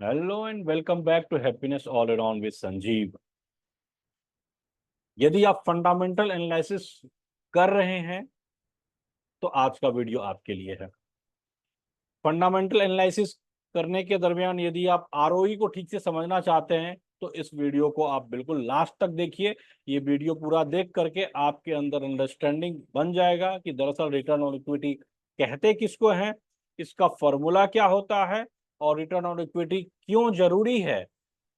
Hello and welcome back to happiness all around with Sanjeev. यदि आप fundamental analysis कर रहे हैं तो आज का वीडियो आपके लिए है। फंडामेंटल एनालिसिस करने के दरमियान यदि आप आरओई को ठीक से समझना चाहते हैं तो इस वीडियो को आप बिल्कुल लास्ट तक देखिए। ये वीडियो पूरा देख करके आपके अंदर अंडरस्टैंडिंग बन जाएगा कि दरअसल रिटर्न ऑन इक्विटी कहते किसको हैं, इसका फॉर्मूला क्या होता है और रिटर्न ऑन इक्विटी क्यों जरूरी है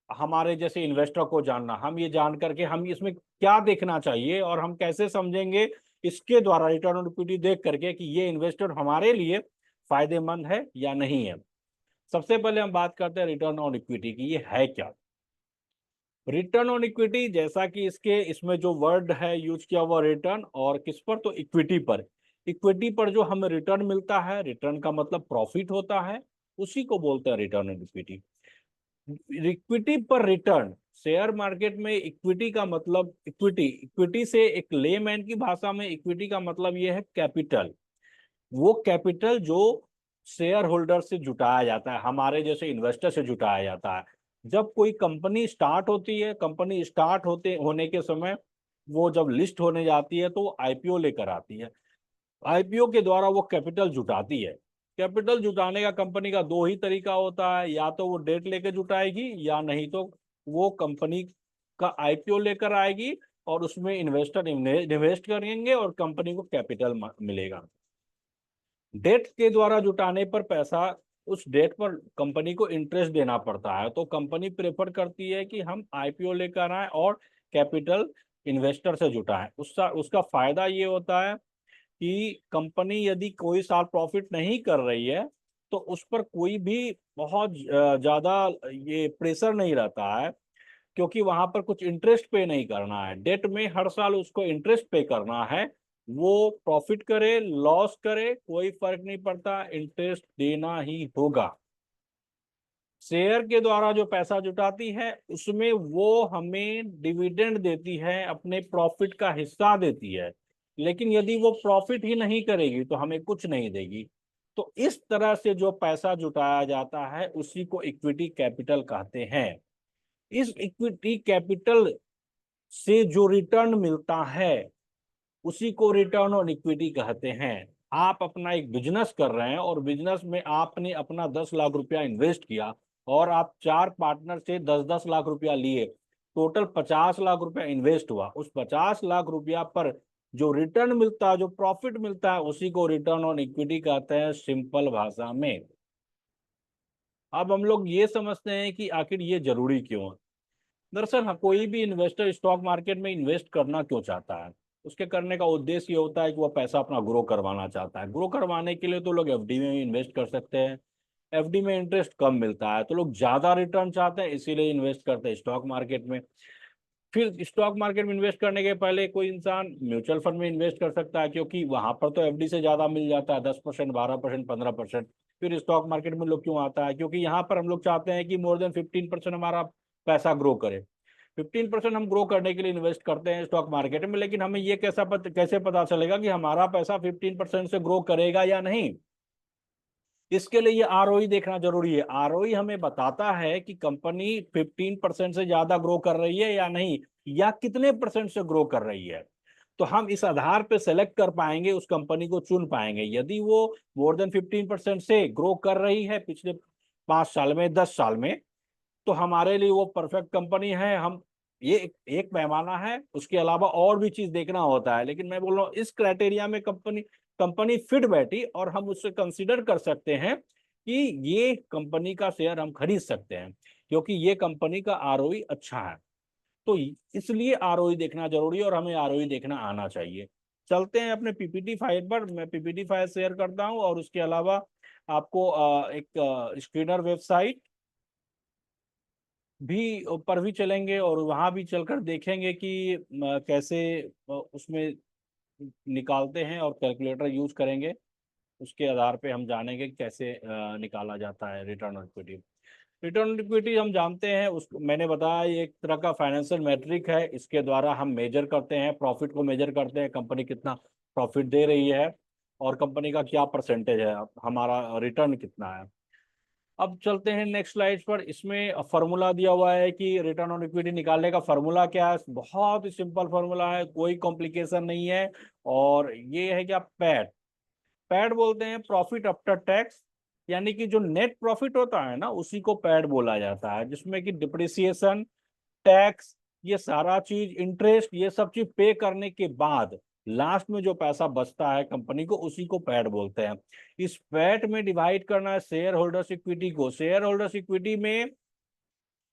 हमारे जैसे इन्वेस्टर को जानना। हम ये जान करके हम इसमें क्या देखना चाहिए और हम कैसे समझेंगे इसके द्वारा रिटर्न ऑन इक्विटी देख करके कि ये इन्वेस्टर हमारे लिए फायदेमंद है या नहीं है। सबसे पहले हम बात करते हैं रिटर्न ऑन इक्विटी की, ये है क्या। रिटर्न ऑन इक्विटी जैसा कि इसमें जो वर्ड है यूज किया हुआ रिटर्न और किस पर, तो इक्विटी पर। इक्विटी पर जो हमें रिटर्न मिलता है, रिटर्न का मतलब प्रॉफिट होता है, उसी को बोलते हैं रिटर्न ऑन इक्विटी। इक्विटी पर रिटर्न, शेयर मार्केट में इक्विटी का मतलब इक्विटी इक्विटी से एक लेमैन की भाषा में इक्विटी का मतलब ये है कैपिटल। वो कैपिटल जो शेयर होल्डर से जुटाया जाता है, हमारे जैसे इन्वेस्टर से जुटाया जाता है। जब कोई कंपनी स्टार्ट होती है, कंपनी स्टार्ट होते होने के समय वो जब लिस्ट होने जाती है तो वो आईपीओ लेकर आती है। आईपीओ के द्वारा वो कैपिटल जुटाती है। कैपिटल जुटाने का कंपनी का दो ही तरीका होता है, या तो वो डेट लेके जुटाएगी या नहीं तो वो कंपनी का आईपीओ लेकर आएगी और उसमें इन्वेस्टर इन्वेस्ट करेंगे और कंपनी को कैपिटल मिलेगा। डेट के द्वारा जुटाने पर पैसा, उस डेट पर कंपनी को इंटरेस्ट देना पड़ता है, तो कंपनी प्रेफर करती है कि हम आईपीओ लेकर आए और कैपिटल इन्वेस्टर से जुटाएं। उसका उसका फायदा ये होता है कि कंपनी यदि कोई साल प्रॉफिट नहीं कर रही है तो उस पर कोई भी बहुत ज्यादा ये प्रेशर नहीं रहता है, क्योंकि वहां पर कुछ इंटरेस्ट पे नहीं करना है। डेट में हर साल उसको इंटरेस्ट पे करना है। वो प्रॉफिट करे लॉस करे कोई फर्क नहीं पड़ता, इंटरेस्ट देना ही होगा। शेयर के द्वारा जो पैसा जुटाती है उसमें वो हमें डिविडेंड देती है, अपने प्रॉफिट का हिस्सा देती है। लेकिन यदि वो प्रॉफिट ही नहीं करेगी तो हमें कुछ नहीं देगी। तो इस तरह से जो पैसा जुटाया जाता है उसी को इक्विटी कैपिटल कहते हैं। इस इक्विटी कैपिटल से जो रिटर्न मिलता है उसी को रिटर्न ऑन इक्विटी कहते हैं। आप अपना एक बिजनेस कर रहे हैं और बिजनेस में आपने अपना 10 लाख रुपया इन्वेस्ट किया और आप चार पार्टनर से 10-10 लाख रुपया लिए, टोटल 50 लाख रुपया इन्वेस्ट हुआ। उस 50 लाख रुपया पर जो रिटर्न मिलता है, जो प्रॉफिट मिलता है, उसी को रिटर्न ऑन इक्विटी कहते हैं सिंपल भाषा में। अब हम लोग ये समझते हैं कि आखिर ये जरूरी क्यों है। दरअसल कोई भी इन्वेस्टर स्टॉक मार्केट में इन्वेस्ट करना क्यों चाहता है, उसके करने का उद्देश्य ये होता है कि वह पैसा अपना ग्रो करवाना चाहता है। ग्रो करवाने के लिए तो लोग एफडी में इन्वेस्ट कर सकते हैं। एफडी में इंटरेस्ट कम मिलता है तो लोग ज्यादा रिटर्न चाहते हैं, इसीलिए इन्वेस्ट करते हैं स्टॉक मार्केट में। फिर स्टॉक मार्केट में इन्वेस्ट करने के पहले कोई इंसान म्यूचुअल फंड में इन्वेस्ट कर सकता है, क्योंकि वहां पर तो एफडी से ज्यादा मिल जाता है, 10%, 12%, 15%। फिर स्टॉक मार्केट में लोग क्यों आता है, क्योंकि यहाँ पर हम लोग चाहते हैं कि मोर देन 15% हमारा पैसा ग्रो करे। 15% हम ग्रो करने के लिए इन्वेस्ट करते हैं स्टॉक मार्केट में, लेकिन हमें ये कैसे पता चलेगा कि हमारा पैसा 15% से ग्रो करेगा या नहीं। इसके लिए ये आरओई देखना जरूरी है। आरओई हमें बताता है कि कंपनी 15% से ज्यादा ग्रो कर रही है या नहीं, या कितने परसेंट से ग्रो कर रही है। तो हम इस आधार पे सेलेक्ट कर पाएंगे, उस कंपनी को चुन पाएंगे। यदि वो मोर देन 15% से ग्रो कर रही है पिछले 5 साल में, 10 साल में, तो हमारे लिए वो परफेक्ट कंपनी है। हम ये एक पैमाना है, उसके अलावा और भी चीज देखना होता है, लेकिन मैं बोल रहा हूँ इस क्राइटेरिया में कंपनी कंपनी फिट बैठी और हम उससे कंसीडर कर सकते हैं कि ये कंपनी का शेयर हम खरीद सकते हैं, क्योंकि ये कंपनी का आरओई अच्छा है। तो इसलिए आरओई देखना जरूरी है और हमें आरओई देखना आना चाहिए। चलते हैं अपने पीपीटी फाइल पर, मैं पीपीटी फाइल शेयर करता हूं और उसके अलावा आपको एक स्क्रीनर वेबसाइट भी ऊपर भी चलेंगे और वहां भी चलकर देखेंगे कि कैसे उसमें निकालते हैं और कैलकुलेटर यूज करेंगे। उसके आधार पे हम जानेंगे कि कैसे निकाला जाता है return on equity. Return on equity हम जानते हैं, उसको मैंने बताया ये एक तरह का फाइनेंशियल मैट्रिक है। इसके द्वारा हम मेजर करते हैं, प्रॉफिट को मेजर करते हैं, कंपनी कितना प्रॉफिट दे रही है और कंपनी का क्या परसेंटेज है, हमारा रिटर्न कितना है। अब चलते हैं नेक्स्ट स्लाइड पर। इसमें फॉर्मूला दिया हुआ है कि रिटर्न ऑन इक्विटी निकालने का फॉर्मूला क्या है। बहुत ही सिंपल फॉर्मूला है, कोई कॉम्प्लिकेशन नहीं है। और ये है कि आप पैट पैट बोलते हैं प्रॉफिट आफ्टर टैक्स, यानी कि जो नेट प्रॉफिट होता है ना उसी को पैट बोला जाता है, जिसमें कि डिप्रिसिएशन, टैक्स, ये सारा चीज, इंटरेस्ट, ये सब चीज पे करने के बाद लास्ट में जो पैसा बचता है कंपनी को उसी को पैट बोलते हैं। इस पैट में डिवाइड करना है शेयर होल्डर्स इक्विटी को। शेयर होल्डर्स इक्विटी में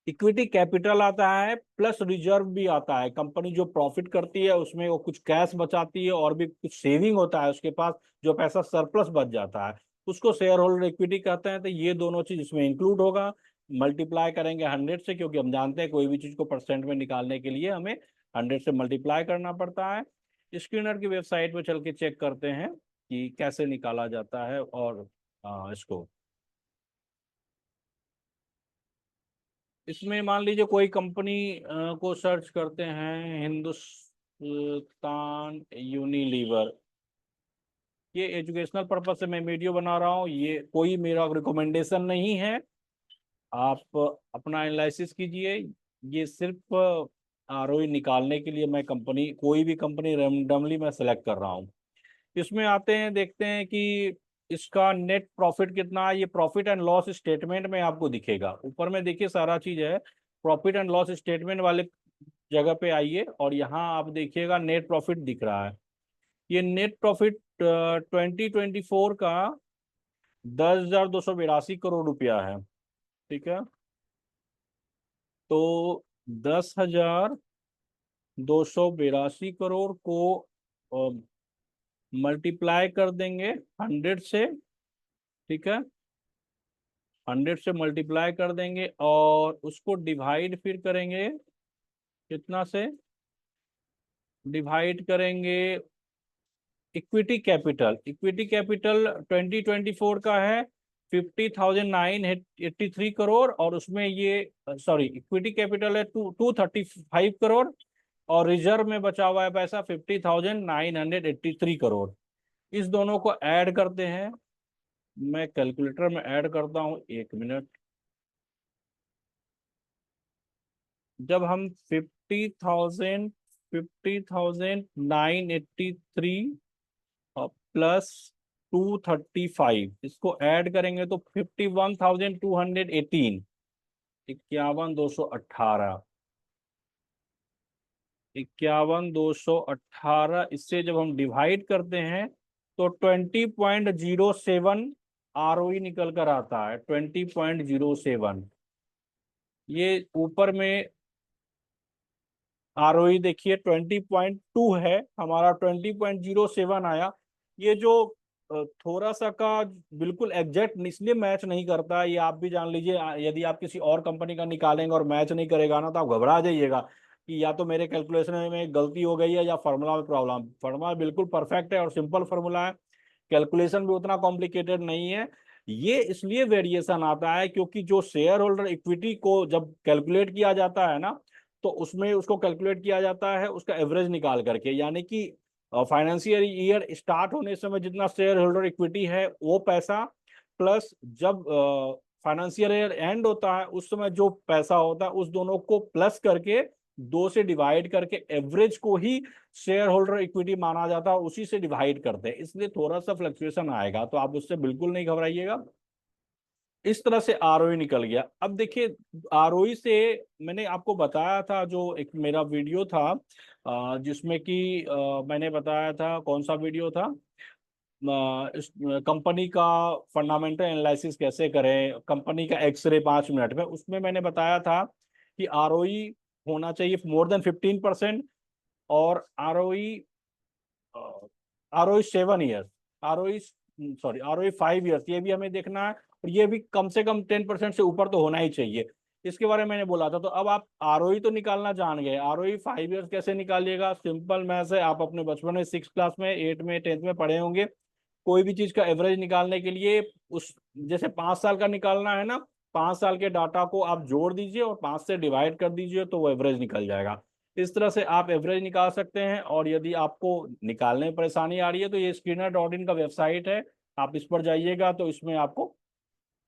इक्विटी कैपिटल आता है प्लस रिजर्व भी आता है। कंपनी जो प्रॉफिट करती है उसमें वो कुछ कैश बचाती है और भी कुछ सेविंग होता है उसके पास, जो पैसा सरप्लस बच जाता है उसको शेयर होल्डर इक्विटी कहते हैं। तो ये दोनों चीज इसमें इंक्लूड होगा। मल्टीप्लाई करेंगे 100 से, क्योंकि हम जानते हैं कोई भी चीज को परसेंट में निकालने के लिए हमें 100 से मल्टीप्लाई करना पड़ता है। स्क्रीनर की वेबसाइट पे चल के चेक करते हैं कि कैसे निकाला जाता है। और इसको इसमें मान लीजिए कोई कंपनी को सर्च करते हैं, हिंदुस्तान यूनिलीवर। ये एजुकेशनल पर्पज से मैं वीडियो बना रहा हूँ, ये कोई मेरा रिकमेंडेशन नहीं है। आप अपना एनालिसिस कीजिए। ये सिर्फ आरओई निकालने के लिए मैं कंपनी, कोई भी कंपनी रैंडमली मैं सेलेक्ट कर रहा हूँ। इसमें आते हैं, देखते हैं कि इसका नेट प्रॉफिट कितना है। ये प्रॉफिट एंड लॉस स्टेटमेंट में आपको दिखेगा। ऊपर में देखिए सारा चीज है, प्रॉफिट एंड लॉस स्टेटमेंट वाले जगह पे आइए और यहाँ आप देखिएगा नेट प्रॉफिट दिख रहा है। ये नेट प्रॉफिट 2024 का 10,282 करोड़ रुपया है। ठीक है, तो 10,282 करोड़ को मल्टीप्लाई कर देंगे 100 से। ठीक है, 100 से मल्टीप्लाई कर देंगे और उसको डिवाइड फिर करेंगे कितना से, डिवाइड करेंगे इक्विटी कैपिटल 2024 का है 50,983 करोड़, और उसमें ये सॉरी इक्विटी कैपिटल है 235 करोड़, और रिजर्व में बचा हुआ है पैसा 50,983 करोड़। इस दोनों को ऐड करते हैं। मैं कैलकुलेटर में ऐड करता हूँ, 1 मिनट। जब हम 50,983 प्लस 235 इसको ऐड करेंगे तो 51,218, 51,218, 51,218। इससे जब हम डिवाइड करते हैं तो 20.07 आरओई निकल कर आता है, 20.07। ये ऊपर में आरओई देखिए 20.2 है, हमारा 20.07 आया। ये जो थोड़ा सा का बिल्कुल एग्जैक्ट इसलिए मैच नहीं करता, ये आप भी जान लीजिए। यदि आप किसी और कंपनी का निकालेंगे और मैच नहीं करेगा ना तो आप घबरा जाइएगा कि या तो मेरे कैलकुलेशन में गलती हो गई है या फार्मूला में प्रॉब्लम। फार्मूला बिल्कुल परफेक्ट है और सिंपल फार्मूला है, कैलकुलेशन भी उतना कॉम्प्लिकेटेड नहीं है। ये इसलिए वेरिएशन आता है क्योंकि जो शेयर होल्डर इक्विटी को जब कैलकुलेट किया जाता है ना, तो उसमें उसको कैलकुलेट किया जाता है उसका एवरेज निकाल करके, यानी कि फाइनेंशियल ईयर स्टार्ट होने समय जितना शेयर होल्डर इक्विटी है वो पैसा, प्लस जब फाइनेंशियल ईयर एंड होता है उस समय जो पैसा होता है, उस दोनों को प्लस करके 2 से डिवाइड करके एवरेज को ही शेयर होल्डर इक्विटी माना जाता है, उसी से डिवाइड करते हैं। इसलिए थोड़ा सा फ्लक्चुएशन आएगा, तो आप उससे बिल्कुल नहीं घबराइएगा। इस तरह से आरओई निकल गया। अब देखिए आरओई से मैंने आपको बताया था, जो एक मेरा वीडियो था जिसमें कि मैंने बताया था, कौन सा वीडियो था, इस कंपनी का फंडामेंटल एनालिसिस कैसे करें, कंपनी का एक्सरे 5 मिनट में। उसमें मैंने बताया था कि आरओई होना चाहिए मोर देन 15%, और ROE ROE 7 years, ROE sorry ROE 5 years, ये भी हमें देखना है। और ये भी कम से कम 10% से ऊपर तो होना ही चाहिए। इसके बारे में मैंने बोला था। तो अब आप आरओई तो निकालना जान गए, आरओई 5 ईयर्स कैसे निकालिएगा? सिंपल मैथ है, आप अपने बचपन में 6 क्लास में, 8 में, 10th में पढ़े होंगे। कोई भी चीज का एवरेज निकालने के लिए उस जैसे 5 साल का निकालना है ना, 5 साल के डाटा को आप जोड़ दीजिए और 5 से डिवाइड कर दीजिए तो वो एवरेज निकल जाएगा। इस तरह से आप एवरेज निकाल सकते हैं। और यदि आपको निकालने में परेशानी आ रही है तो ये स्क्रीनर.in का वेबसाइट है, आप इस पर जाइएगा तो इसमें आपको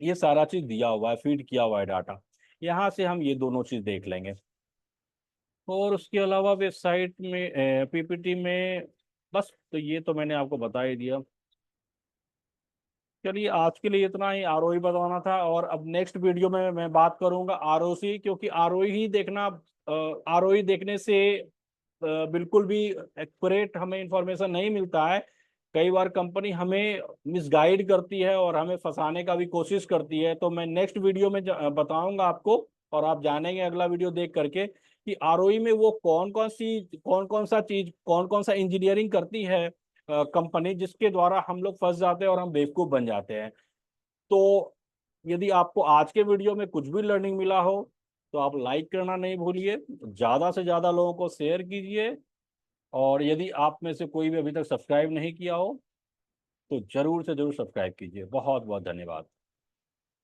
ये सारा चीज दिया हुआ है, फीड किया हुआ है डाटा। यहाँ से हम ये दोनों चीज देख लेंगे। और उसके अलावा वेबसाइट में पीपीटी में बस, तो ये तो मैंने आपको बता ही दिया। चलिए आज के लिए इतना ही आरओई बताना था। और अब नेक्स्ट वीडियो में मैं बात करूंगा आरओसी, क्योंकि आरओई ही देखना, आरओई देखने से बिल्कुल भी एक्यूरेट हमें इंफॉर्मेशन नहीं मिलता है। कई बार कंपनी हमें मिसगाइड करती है और हमें फंसाने का भी कोशिश करती है। तो मैं नेक्स्ट वीडियो में बताऊंगा आपको, और आप जानेंगे अगला वीडियो देख करके कि आरओई में वो कौन कौन सा इंजीनियरिंग करती है कंपनी, जिसके द्वारा हम लोग फंस जाते हैं और हम बेवकूफ बन जाते हैं। तो यदि आपको आज के वीडियो में कुछ भी लर्निंग मिला हो तो आप लाइक करना नहीं भूलिए, ज़्यादा से ज़्यादा लोगों को शेयर कीजिए। और यदि आप में से कोई भी अभी तक सब्सक्राइब नहीं किया हो तो जरूर से जरूर सब्सक्राइब कीजिए। बहुत बहुत धन्यवाद।